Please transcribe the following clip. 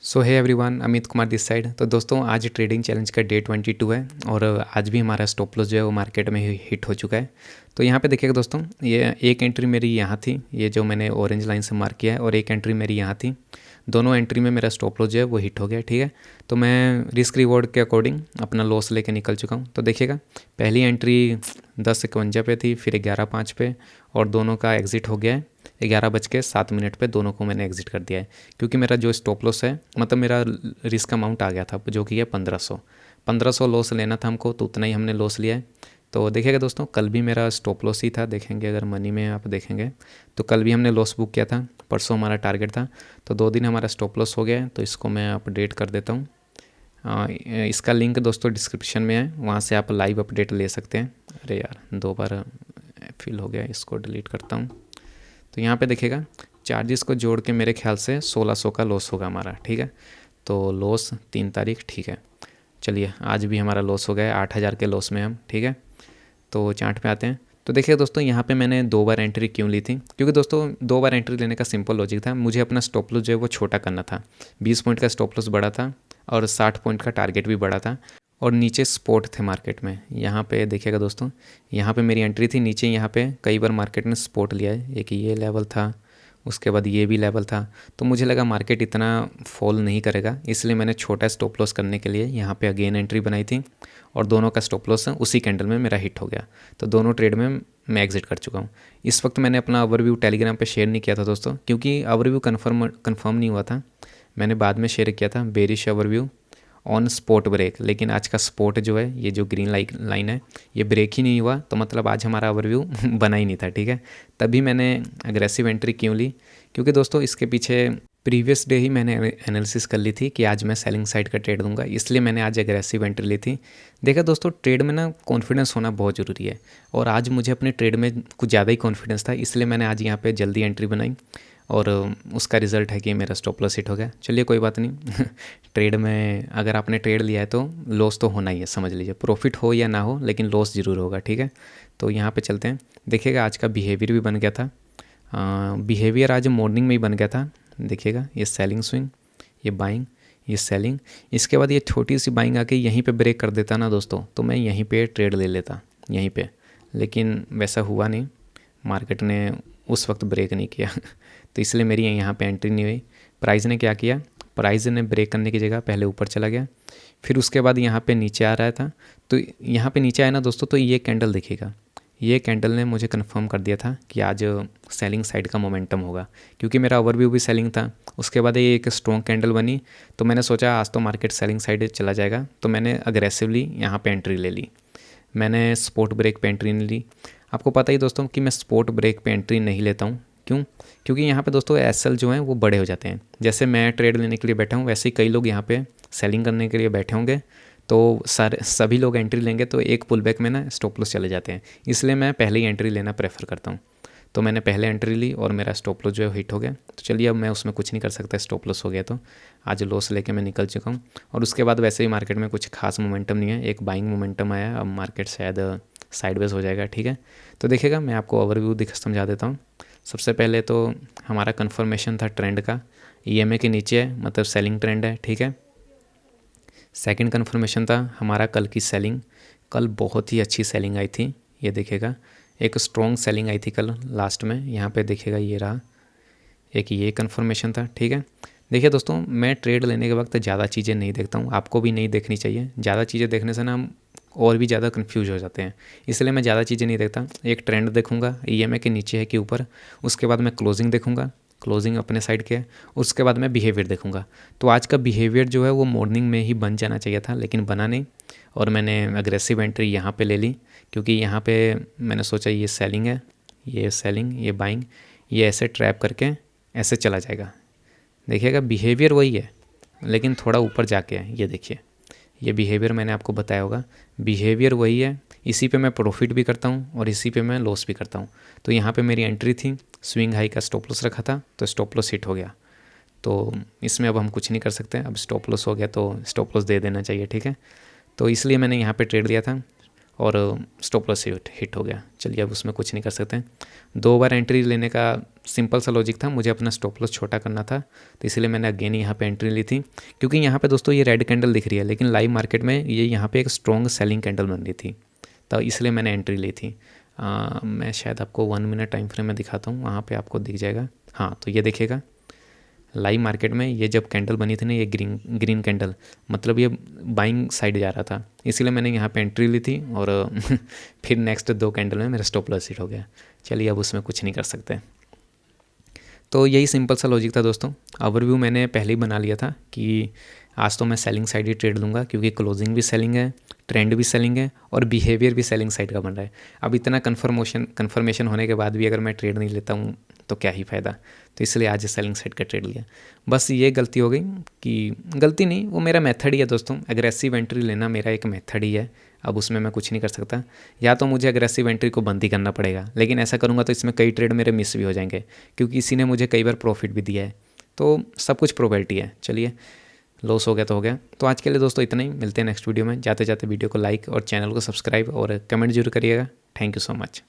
सो है everyone, Amit Kumar this side. तो दोस्तों आज ट्रेडिंग चैलेंज का डे 22 है और आज भी हमारा स्टॉप लॉस जो है वो मार्केट में ही हिट हो चुका है। तो यहाँ पे देखिएगा दोस्तों, ये एक एंट्री मेरी यहाँ थी, ये जो मैंने ऑरेंज लाइन से मार्क किया है, और एक एंट्री मेरी यहाँ थी। दोनों एंट्री में मेरा स्टॉप लॉस जो है वो हिट हो गया। ठीक है, तो मैं रिस्क रिवॉर्ड के अकॉर्डिंग अपना लॉस लेके निकल चुका हूँ। तो देखिएगा, पहली एंट्री 10:51 पे थी, फिर 11:05 पे, और दोनों का एग्ज़िट हो गया है 11:07 पे। दोनों को मैंने एग्ज़िट कर दिया है क्योंकि मेरा जो स्टॉप लॉस है, मतलब मेरा रिस्क अमाउंट आ गया था जो कि है 1500 लॉस लेना था हमको, तो उतना ही हमने लॉस लिया है। तो देखिएगा दोस्तों, कल भी मेरा स्टॉप लॉस ही था। देखेंगे अगर मनी में आप देखेंगे तो कल भी हमने लॉस बुक किया था, परसों हमारा टारगेट था। तो 2 दिन हमारा स्टॉप लॉस हो गया है, तो इसको मैं अपडेट कर देता हूँ। इसका लिंक दोस्तों डिस्क्रिप्शन में है, वहाँ से आप लाइव अपडेट ले सकते हैं। अरे यार, 2 बार फिल हो गया, इसको डिलीट करता हूँ। तो यहाँ पे देखिएगा, चार्जेस को जोड़ के मेरे ख्याल से 1600 का लॉस होगा हमारा। ठीक है, तो लॉस 3 तारीख। ठीक है, चलिए आज भी हमारा लॉस हो गया 8000 के लॉस में हम। ठीक है, तो चार्ट पे आते हैं। तो देखिए दोस्तों, यहाँ पे मैंने 2 बार एंट्री क्यों ली थी, क्योंकि दोस्तों 2 बार एंट्री लेने का सिंपल लॉजिक था, मुझे अपना स्टॉप लॉस जो है वो छोटा करना था। 20 पॉइंट का स्टॉप लॉस बड़ा था और 60 पॉइंट का टारगेट भी बड़ा था, और नीचे स्पॉट थे मार्केट में। यहाँ पे देखिएगा दोस्तों, यहाँ पे मेरी एंट्री थी, नीचे यहाँ पे कई बार मार्केट ने स्पॉट लिया है। एक ये लेवल था, उसके बाद ये भी लेवल था। तो मुझे लगा मार्केट इतना फॉल नहीं करेगा, इसलिए मैंने छोटा स्टॉप लॉस करने के लिए यहाँ पे अगेन एंट्री बनाई थी, और दोनों का स्टॉप लॉस उसी कैंडल में मेरा हिट हो गया। तो दोनों ट्रेड में मैं एग्जिट कर चुका हूँ। इस वक्त मैंने अपना ओवरव्यू टेलीग्राम पे शेयर नहीं किया था दोस्तों, क्योंकि ओवरव्यू कन्फर्म नहीं हुआ था। मैंने बाद में शेयर किया था bearish overview on spot break, लेकिन आज का स्पॉट जो है, ये जो ग्रीन लाइन है, ये ब्रेक ही नहीं हुआ, तो मतलब आज हमारा ओवरव्यू बना ही नहीं था। ठीक है, तभी मैंने अग्रेसिव एंट्री क्यों ली, क्योंकि दोस्तों इसके पीछे प्रीवियस डे ही मैंने एनालिसिस कर ली थी कि आज मैं सेलिंग साइड का ट्रेड दूंगा, इसलिए मैंने आज एग्रेसिव एंट्री ली थी। देखा दोस्तों, ट्रेड में ना कॉन्फिडेंस होना बहुत ज़रूरी है, और आज मुझे अपने ट्रेड में कुछ ज़्यादा ही कॉन्फिडेंस था, इसलिए मैंने आज यहाँ पे जल्दी एंट्री बनाई, और उसका रिज़ल्ट है कि मेरा स्टॉप लॉस हिट हो गया। चलिए कोई बात नहीं ट्रेड में अगर आपने ट्रेड लिया है तो लॉस तो होना ही है, समझ लीजिए, प्रॉफिट हो या ना हो लेकिन लॉस ज़रूर होगा। ठीक है, तो यहाँ पे चलते हैं। देखिएगा आज का बिहेवियर भी बन गया था, बिहेवियर आज मॉर्निंग में ही बन गया था। देखिएगा, ये सेलिंग स्विंग, ये बाइंग, ये सेलिंग, इसके बाद ये छोटी सी बाइंग आके यहीं पे ब्रेक कर देता ना दोस्तों, तो मैं यहीं पे ट्रेड ले लेता यहीं पे, लेकिन वैसा हुआ नहीं, मार्केट ने उस वक्त ब्रेक नहीं किया तो इसलिए मेरी यहाँ पे एंट्री नहीं हुई। प्राइस ने क्या किया, प्राइस ने ब्रेक करने की जगह पहले ऊपर चला गया, फिर उसके बाद यहाँ पे नीचे आ रहा था। तो यहाँ पे नीचे आया ना दोस्तों, तो ये कैंडल देखिएगा, ये कैंडल ने मुझे कंफर्म कर दिया था कि आज सेलिंग साइड का मोमेंटम होगा, क्योंकि मेरा ओवरव्यू भी सेलिंग था। उसके बाद ये एक स्ट्रॉन्ग कैंडल बनी, तो मैंने सोचा आज तो मार्केट सेलिंग साइड चला जाएगा, तो मैंने अग्रेसिवली यहाँ पे एंट्री ले ली। मैंने स्पॉट ब्रेक पे एंट्री नहीं ली। आपको पता ही दोस्तों कि मैं स्पॉट ब्रेक पे एंट्री नहीं लेता हूँ, क्यों? क्योंकि यहाँ पे दोस्तों एसएल जो हैं वो बड़े हो जाते हैं। जैसे मैं ट्रेड लेने के लिए बैठा हूँ, वैसे ही कई लोग यहाँ पे सेलिंग करने के लिए बैठे होंगे, तो सभी लोग एंट्री लेंगे तो एक पुल बैक में ना स्टॉप लॉस चले जाते हैं, इसलिए मैं पहले ही एंट्री लेना प्रेफर करता हूँ। तो मैंने पहले एंट्री ली और मेरा स्टॉप लॉस जो है हिट हो गया। तो चलिए, अब मैं उसमें कुछ नहीं कर सकता, स्टॉप लॉस हो गया तो आज लॉस लेके मैं निकल चुका हूँ। और उसके बाद वैसे ही मार्केट में कुछ खास मोमेंटम नहीं है, एक बाइंग मोमेंटम आया, अब मार्केट शायद साइडवेज हो जाएगा। ठीक है, तो देखिएगा मैं आपको ओवरव्यू समझा देता हूँ। सबसे पहले तो हमारा कन्फर्मेशन था ट्रेंड का, ईएमए के नीचे है, मतलब सेलिंग ट्रेंड है। ठीक है, सेकंड कन्फर्मेशन था हमारा कल की सेलिंग, कल बहुत ही अच्छी सेलिंग आई थी। ये देखिएगा, एक स्ट्रॉन्ग सेलिंग आई थी कल लास्ट में, यहाँ पे देखिएगा ये रहा, एक ये कन्फर्मेशन था। ठीक है, देखिए दोस्तों, मैं ट्रेड लेने के वक्त ज़्यादा चीज़ें नहीं देखता हूँ, आपको भी नहीं देखनी चाहिए। ज़्यादा चीज़ें देखने से ना हम और भी ज़्यादा कंफ्यूज हो जाते हैं, इसलिए मैं ज़्यादा चीज़ें नहीं देखता। एक ट्रेंड देखूंगा, ईएमए के नीचे है कि ऊपर, उसके बाद मैं क्लोजिंग देखूंगा, क्लोजिंग अपने साइड के, उसके बाद मैं बिहेवियर देखूंगा। तो आज का बिहेवियर जो है वो मॉर्निंग में ही बन जाना चाहिए था, लेकिन बना नहीं, और मैंने अग्रेसिव एंट्री यहाँ पे ले ली, क्योंकि यहाँ पे मैंने सोचा ये सेलिंग है, ये सेलिंग, ये बाइंग, ये ऐसे ट्रैप करके ऐसे चला जाएगा। देखिएगा, बिहेवियर वही है लेकिन थोड़ा ऊपर जाके है। ये देखिए, ये बिहेवियर मैंने आपको बताया होगा, बिहेवियर वही है, इसी पे मैं प्रॉफिट भी करता हूँ और इसी पे मैं लॉस भी करता हूँ। तो यहाँ पे मेरी एंट्री थी, स्विंग हाई का स्टॉप लॉस रखा था, तो स्टॉप लॉस हिट हो गया। तो इसमें अब हम कुछ नहीं कर सकते, अब स्टॉप लॉस हो गया तो स्टॉप लॉस दे देना चाहिए। ठीक है, तो इसलिए मैंने यहाँ पे ट्रेड लिया था, और स्टॉप लॉस हिट हो गया। चलिए अब उसमें कुछ नहीं कर सकते। 2 बार एंट्री लेने का सिंपल सा लॉजिक था, मुझे अपना स्टॉप लॉस छोटा करना था, तो इसलिए मैंने अगेन यहाँ पे एंट्री ली थी। क्योंकि यहाँ पे दोस्तों ये रेड कैंडल दिख रही है, लेकिन लाइव मार्केट में ये यहाँ पे एक स्ट्रॉन्ग सेलिंग कैंडल बन रही थी, तो इसलिए मैंने एंट्री ली थी। मैं शायद आपको 1 मिनट टाइम फ्रेम में दिखाता हूँ, वहाँ पे आपको दिख जाएगा। हाँ, तो ये देखिएगा लाइव मार्केट में ये जब कैंडल बनी थी ना, ये ग्रीन कैंडल, मतलब ये बाइंग साइड जा रहा था, इसीलिए मैंने यहाँ पे एंट्री ली थी और फिर नेक्स्ट 2 कैंडल में मेरा स्टॉप लॉस हिट हो गया। चलिए अब उसमें कुछ नहीं कर सकते। तो यही सिंपल सा लॉजिक था दोस्तों। ओवरव्यू मैंने पहले ही बना लिया था कि आज तो मैं सेलिंग साइड ही ट्रेड लूँगा, क्योंकि क्लोजिंग भी सेलिंग है, ट्रेंड भी सेलिंग है और बिहेवियर भी सेलिंग साइड का बन रहा है। अब इतना कन्फर्मेशन होने के बाद भी अगर मैं ट्रेड नहीं लेता हूँ तो क्या ही फ़ायदा। तो इसलिए आज सेलिंग साइड का ट्रेड लिया। बस ये गलती हो गई, कि गलती नहीं, वो मेरा मेथड ही है दोस्तों। एग्रेसिव एंट्री लेना मेरा एक मेथड ही है, अब उसमें मैं कुछ नहीं कर सकता। या तो मुझे एग्रेसिव एंट्री को बंद ही करना पड़ेगा, लेकिन ऐसा करूँगा तो इसमें कई ट्रेड मेरे मिस भी हो जाएंगे, क्योंकि इसी ने मुझे कई बार प्रॉफिट भी दिया है। तो सब कुछ प्रोबेबिलिटी है। चलिए, लॉस हो गया तो हो गया। तो आज के लिए दोस्तों इतना ही, मिलते हैं नेक्स्ट वीडियो में। जाते जाते वीडियो को लाइक और चैनल को सब्सक्राइब और कमेंट जरूर करिएगा। Thank you so much.